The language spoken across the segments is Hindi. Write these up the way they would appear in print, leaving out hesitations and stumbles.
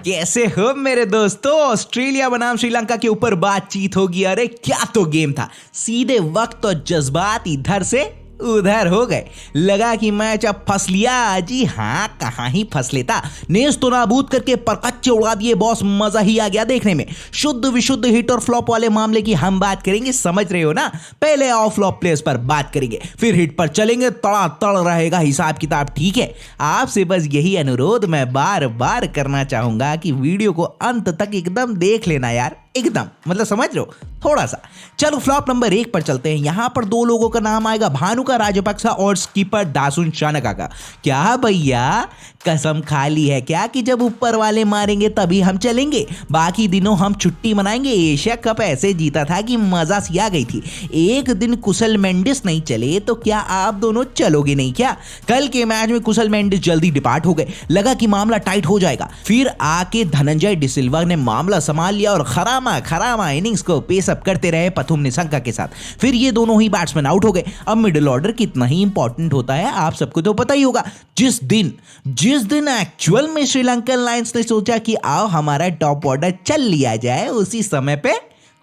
कैसे हो मेरे दोस्तों। ऑस्ट्रेलिया बनाम श्रीलंका के ऊपर बातचीत होगी। अरे क्या तो गेम था, सीधे वक्त और जज्बात इधर से उधर हो गए। लगा कि मैच अब फंस लिया। जी हाँ, कहाँ ही फंस लेता। नेस तो नाबूद करके परकच्चे उड़ा दिए बॉस। मजा ही आ गया देखने में। शुद्ध विशुद्ध हिट और फ्लॉप वाले मामले की हम बात करेंगे, समझ रहे हो ना। पहले ऑफ फ्लॉप प्लेयर्स पर बात करेंगे, फिर हिट पर चलेंगे। तड़ा तड़ रहेगा हिसाब किताब, ठीक है। आपसे बस यही अनुरोध मैं बार बार करना चाहूंगा कि वीडियो को अंत तक एकदम देख लेना यार, एकदम, मतलब समझ लो थोड़ा सा। चलो फ्लॉप नंबर 1 पर चलते हैं। यहां पर दो लोगों का नाम आएगा, भानुका राजपक्सा और स्कीपर दासुन शानका का। क्या भैया कसम खा ली है क्या कि जब ऊपर वाले मारेंगे तभी हम चलेंगे, बाकी दिनों हम छुट्टी मनाएंगे। एशिया कप ऐसे जीता था कि मजा सी आ गई थी। एक दिन कुशल मेंडिस नहीं चले तो क्या आप दोनों चलोगे नहीं क्या? कल के मैच में कुशल मेंडिस जल्दी डिपार्ट हो गए। लगा कि मामला टाइट हो जाएगा, फिर आके धनंजय डिसिल्वा ने मामला संभाल लिया और खरामा इनिंग्स को पेस अप करते रहे पथुम निशंका के साथ। फिर ये दोनों ही बैट्समैन आउट हो गए। अब मिडिल ऑर्डर कितना ही इंपॉर्टेंट होता है आप सबको तो पता ही होगा। जिस दिन एक्चुअल में श्रीलंकन लायंस ने सोचा कि आओ हमारा टॉप ऑर्डर चल लिया जाए, उसी समय पे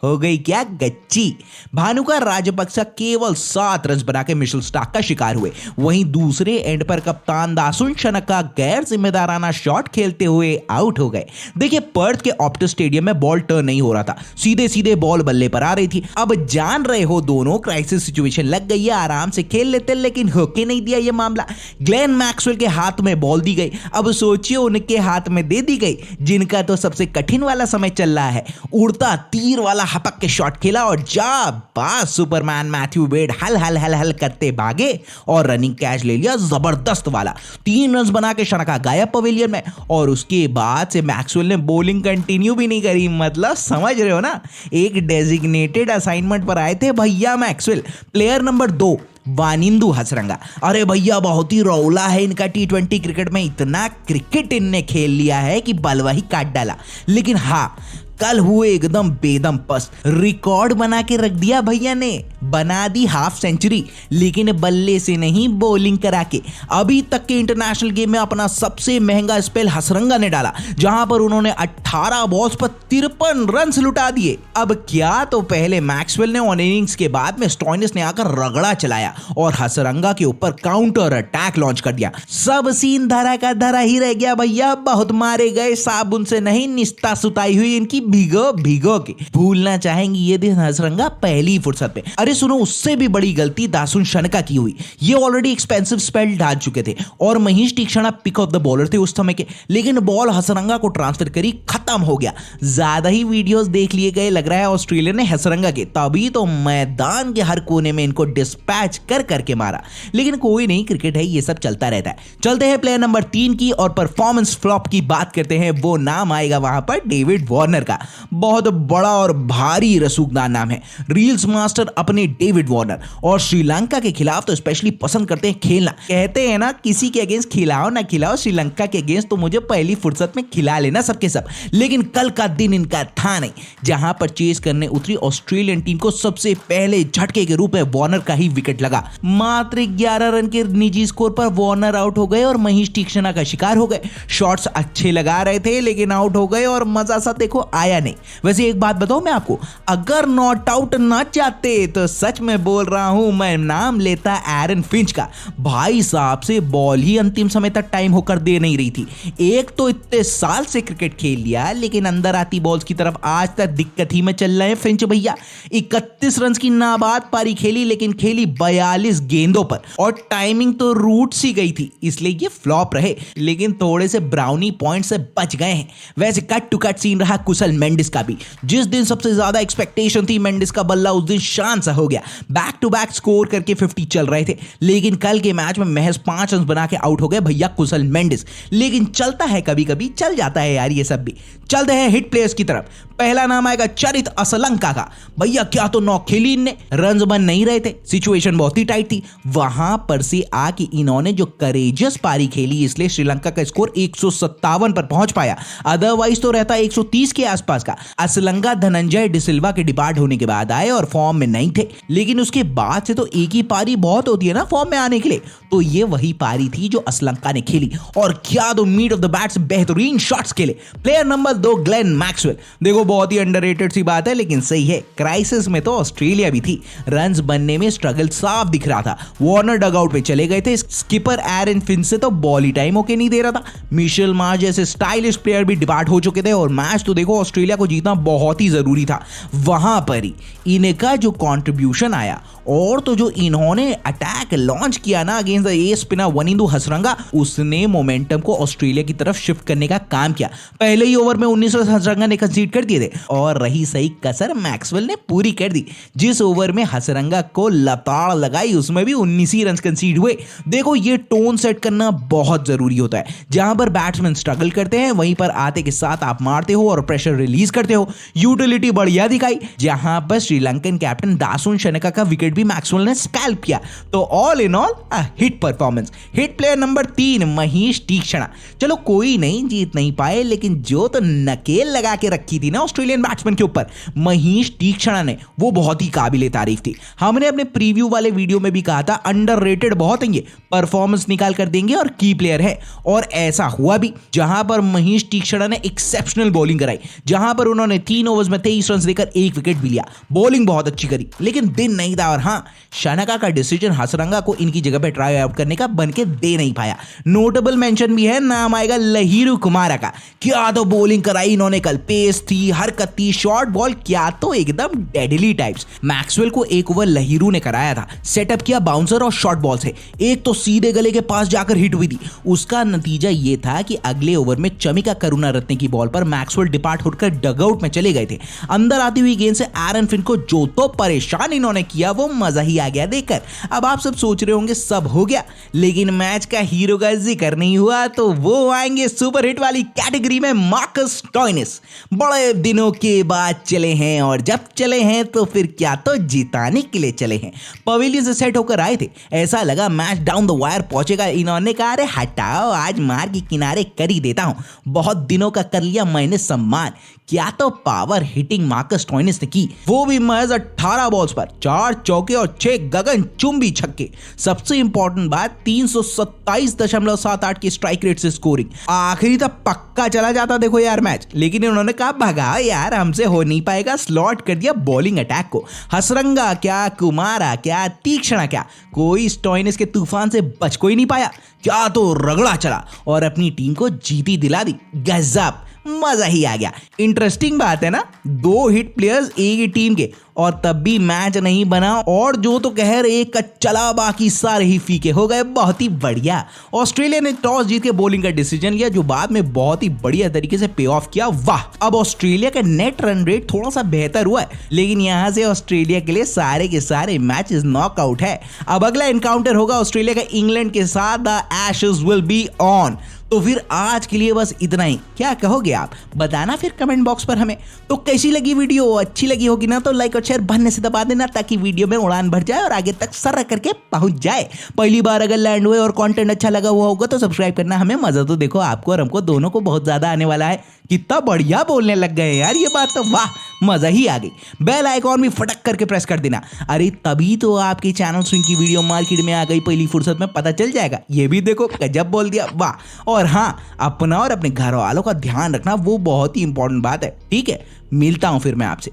हो गई क्या गच्ची। भानुका राजपक्सा केवल 7 रन बनाकर मिशेल स्टार्क का शिकार हुए। वहीं दूसरे एंड पर कप्तान दासुन शानका गैर जिम्मेदाराना शॉट खेलते हुए आउट हो गए। देखिए पर्थ के ऑप्टस स्टेडियम में बॉल टर्न नहीं हो रहा था, सीधे बॉल बल्ले पर आ रही थी। अब जान रहे हो दोनों क्राइसिस सिचुएशन लग गई है, आराम से खेल लेते, लेकिन होके नहीं दिया ये मामला। ग्लेन मैक्सवेल के हाथ में बॉल दी गई। अब सोचिए उनके हाथ में दे दी गई जिनका तो सबसे कठिन वाला समय चल रहा है। उड़ता तीर वाला हपक के शॉट खेला और जा बास सुपरमैन मैथ्यू वेड हल करते भागे और रनिंग कैच ले लिया जबरदस्त वाला। 3 रन बना के शानका गायब पवेलियन में, और उसके बाद से मैक्सवेल ने बॉलिंग कंटिन्यू भी नहीं करी। मतलब समझ रहे हो ना, एक डेजिग्नेटेड असाइनमेंट पर आए थे भैया Maxwell. Player number 2 Wanindu Hasaranga. अरे भैया बहुत ही रौला है इनका T20 क्रिकेट में। इतना क्रिकेट इनने खेल लिया है कि बलवा ही काट डाला। लेकिन हाँ, कल हुए एकदम बेदम पस्त। रिकॉर्ड बना के रख दिया भैया ने, बना दी हाफ सेंचुरी, लेकिन बल्ले से नहीं बॉलिंग करा के। अभी तक के इंटरनेशनल गेम में अपना सबसे महंगा स्पेल हसरंगा ने डाला, जहां पर उन्होंने 18 बॉल्स पर 53 रन लुटा दिए। अब क्या तो पहले मैक्सवेल ने ऑन इनिंग्स के बाद में स्टॉइनिस ने आकर रगड़ा चलाया और हसरंगा के ऊपर काउंटर अटैक लॉन्च कर दिया। सब सीन धरा का धरा ही रह गया भैया। बहुत मारे गए, साबुन से नहीं निस्ता सुताई हुई इनकी भिगो के। भूलना चाहेंगे ये दिन हसरंगा पहली फुर्सत पे। अरे सुनो, उससे भी बड़ी गलती दासुन शानका की हुई। ये ऑलरेडी एक्सपेंसिव स्पेल डाल चुके थे और Mahesh Theekshana pick of the bowler थे उस समय के, लेकिन बॉल हसरंगा को ट्रांसफर करी, खत्म हो गया। ज्यादा ही वीडियोस देख लिए गए लग रहा है ऑस्ट्रेलिया ने हसरंगा के, तभी तो मैदान के हर कोने में इनको डिस्पैच कर करके मारा। लेकिन कोई नहीं, क्रिकेट है, ये सब चलता रहता है। चलते हैं प्लेयर नंबर 3 की और परफॉर्मेंस फ्लॉप की बात करते हैं। वो नाम आएगा वहां पर डेविड वार्नर का। बहुत बड़ा और भारी रसूखदार नाम है, रील्स मास्टर अपने डेविड वार्नर। और श्रीलंका के खिलाफ तो स्पेशली पसंद करते हैं खेलना। कहते हैं ना, किसी के अगेंस्ट खिलाओ ना खिलाओ, श्रीलंका के अगेंस्ट तो मुझे पहली फुर्सत में खिला लेना सबके सब। लेकिन कल का दिन इनका था नहीं, जहां पर चेस करने उतरी ऑस्ट्रेलियन टीम को सबसे पहले झटके के रूप में वार्नर का ही विकेट लगा। मात्र 11 रन के निजी स्कोर पर वार्नर आउट हो गए और महेश तीक्ष्णा का शिकार हो गए। शॉट्स अच्छे लगा रहे थे लेकिन आउट हो गए और मजा सा देखो आया नहीं। वैसे एक बात बताऊं मैं आपको, अगर नॉट आउट ना चाहते तो सच में बोल रहा हूं मैं नाम लेता एरन फिंच का। भाई साहब से बॉल ही अंतिम समय तक टाइम होकर दे नहीं रही थी। एक तो इतने साल से क्रिकेट खेल लिया, लेकिन अंदर आती बॉल्स की तरफ आज तक दिक्कत ही में चल रहे हैं फिंच भैया। 31 रन की नाबाद पारी खेली, लेकिन खेली 42 गेंदों पर और टाइमिंग तो रूट सी गई थी, इसलिए ये फ्लॉप रहे। लेकिन थोड़े से ब्राउनी पॉइंट से बच गए हैं। वैसे कट टू कट सीन रहा कुशल मेंडिस का भी। जिस दिन सबसे ज्यादा एक्सपेक्टेशन थी मेंडिस का बल्ला, उस दिन शान सा हो गया। बैक टू बैक स्कोर करके 50 चल रहे थे, लेकिन कल के मैच में महज 5 रन बना के आउट हो गए भैया कुशल मेंडिस। लेकिन चलता है, कभी कभी चल जाता है यार ये सब भी। चलते हैं हिट प्लेयर्स की तरफ। पहला नाम आएगा चरित असलंका का। भैया क्या तो नॉक खेली इनने, रन्स बन नहीं रहे थे, सिचुएशन बहुत ही टाइट थी। वहां पर से आके इन्होंने जो करेजियस पारी खेली, इसलिए श्रीलंका का स्कोर 157 पर पहुंच पाया। अदरवाइज तो रहता 130 के आसपास आसपास का। असलंगा धनंजय डिसिल्वा के डिपार्ट होने के बाद आए और फॉर्म में नहीं थे, लेकिन उसके बाद से तो एक ही पारी बहुत होती है ना फॉर्म में आने के लिए, तो ये वही पारी थी जो असलंका ने खेली और क्या दो मीट ऑफ द बैट्स बेहतरीन शॉट्स खेले। Player number 2 Glenn Maxwell. देखो बहुत ही अंडररेटेड सी बात है, लेकिन सही है, क्राइसिस में तो ऑस्ट्रेलिया भी थी, रन्स बनने में स्ट्रगल साफ दिख रहा था। वार्नर डगआउट पे चले गए थे, स्किपर एरन फिंच से तो बॉल ही टाइम होके नहीं दे रहा था, मिशेल मार्श जैसे स्टाइलिश प्लेयर भी डिपार्ट हो चुके थे और मैच तो देखो ऑस्ट्रेलिया को जीतना बहुत ही जरूरी था। वहां पर ही इनका जो कंट्रीब्यूशन आया और तो जो इन्होंने अटैक लॉन्च किया ना against the S spinner Wanindu Hasaranga, उसने मोमेंटम को ऑस्ट्रेलिया की तरफ शिफ्ट करने का काम किया। पहले ही ओवर में 19 रन हसरंगा ने कंसीड कर दिए थे और रही सही कसर मैक्सवेल ने पूरी कर दी। जिस ओवर में हसरंगा को लताड़ लगाई उसमें भी 19 ही रन कंसीड हुए। देखो ये टोन सेट करना बहुत जरूरी होता है, जहां पर बैट्समैन स्ट्रगल करते हैं वहीं पर आते के साथ आप मारते हो और प्रेशर रिलीज करते हो। यूटिलिटी बढ़िया दिखाई, जहां पर श्रीलंकन कैप्टन दासुन शनका का विकेट भी मैक्सवेल ने स्कैल्प किया। तो all in all a hit performance. Hit player number 3 Mahesh तीक्ष्णा। चलो कोई नहीं, जीत नहीं पाए, लेकिन जो तो नकेल लगा के रखी थी ना ऑस्ट्रेलियन बैट्समैन के ऊपर महेश तीक्ष्णा ने, वो बहुत ही काबिले तारीफ थी। हमने अपने प्रीव्यू वाले वीडियो में भी कहा था अंडररेटेड बहुत है ये, परफॉर्मेंस निकाल कर देंगे और की प्लेयर है, और ऐसा हुआ भी, जहां पर महेश तीक्ष्णा ने एक्सेप्शनल बॉलिंग कराई, जहां पर उन्होंने 3 ओवर्स में 23 रन देकर 1 विकेट भी लिया। बॉलिंग बहुत अच्छी करी, लेकिन दिन नहीं था। और हाँ, शनका का डिसीजन हसरंगा को इनकी जगह पे ट्राई आउट करने का बन के दे नहीं पाया। नोटेबल मेंशन भी है, नाम आएगा लहिरू कुमारा का। क्या तो बॉलिंग कराई इन्होंने कल, पेस थी, हरकत थी, शॉर्ट बॉल क्या तो एकदम डेडली टाइप्स। मैक्सवेल को एक ओवर लहिरू ने कराया था, सेटअप किया बाउंसर और शॉर्ट बॉल से, एक तो सीधे गले के पास जाकर हिट हुई थी। उसका नतीजा ये था कि अगले ओवर में चमिका करुणारत्ने की बॉल पर मैक्सवेल डिपार्ट होकर डगआउट में चले गए थे। अंदर आती हुई गेंद से एरन फिंच को जो तो परेशान इन्होंने किया, वो मजा ही आ गया देखकर। अब आप सब सोच रहे होंगे सब हो गया, लेकिन मैच का हीरो का जिक्र नहीं हुआ, तो वो आएंगे सुपर हिट वाली कैटेगरी में, मार्कस स्टोइनिस। बड़े दिनों के बाद चले हैं, और जब चले हैं तो फिर क्या तो जिताने के लिए चले हैं। पवेलियन से सेट होकर आए थे, ऐसा लगा मैच डाउन द वायर पहुंचेगा। इन्होंने कहा अरे हटाओ, आज मार के किनारे कर ही देता हूं, बहुत दिनों का कर लिया मैंने सम्मान। क्या तो पावर हिटिंग मार्कस स्टोइनिस ने की, वो भी महज 18 बॉल्स पर 4 चौके और 6 गगनचुंबी छक्के। सबसे इंपॉर्टेंट बात, 327.78 की स्ट्राइक रेट से स्कोरिंग। आखिरी तक पक्का चला जाता देखो यार मैच, लेकिन इन्होंने कहा भगाओ यार, हमसे हो नहीं पाएगा, स्लॉट कर दिया बॉलिंग अटैक को। हसरंगा क्या, कुमारा क्या, तीक्ष्णा क्या, कोई स्टोइनिस के तूफान से बच कोई नहीं पाया। क्या तो रगड़ा चला और अपनी टीम को जीती दिला दी। गजब, मजा ही आ गया। इंटरेस्टिंग बात है ना, 2 हिट प्लेयर्स एक ही टीम के, और तब भी मैच नहीं बना, और जो तो कहर एक का चला, बाकी सारे ही फीके हो गए। बहुत ही बढ़िया। ऑस्ट्रेलिया ने टॉस जीत के बॉलिंग का डिसीजन लिया, जो बाद में बहुत ही बढ़िया तरीके से पे ऑफ किया। वाह, अब ऑस्ट्रेलिया का नेट रन रेट थोड़ा सा बेहतर हुआ है, लेकिन यहां से ऑस्ट्रेलिया के लिए सारे के सारे मैचेस नॉकआउट है। अब अगला एनकाउंटर होगा ऑस्ट्रेलिया का इंग्लैंड के साथ, the ashes will be on. तो फिर आज के लिए बस इतना ही। क्या कहोगे आप, बताना फिर कमेंट बॉक्स पर हमें। तो कैसी लगी वीडियो, अच्छी लगी होगी ना तो लाइक और शेयर बनने से दबा देना, ताकि वीडियो में उड़ान भर जाए और आगे तक सर करके पहुंच जाए। पहली बार अगर लैंड हुए और कंटेंट अच्छा लगा हुआ होगा तो सब्सक्राइब करना। हमें मजा तो देखो आपको और हमको दोनों को बहुत ज्यादा आने वाला है। कितना बढ़िया बोलने लग गए यार, ये बात तो वाह, मजा ही आ गई। बेल आइकॉन भी फटक करके प्रेस कर देना। अरे तभी तो आपके चैनल स्विंग की वीडियो मार्केट में आ गई पहली फुर्सत में, पता चल जाएगा। ये भी देखो, गजब बोल दिया, वाह। और हाँ, अपना और अपने घर वालों का ध्यान रखना, वो बहुत ही इंपॉर्टेंट बात है। ठीक है, मिलता हूं फिर मैं आपसे।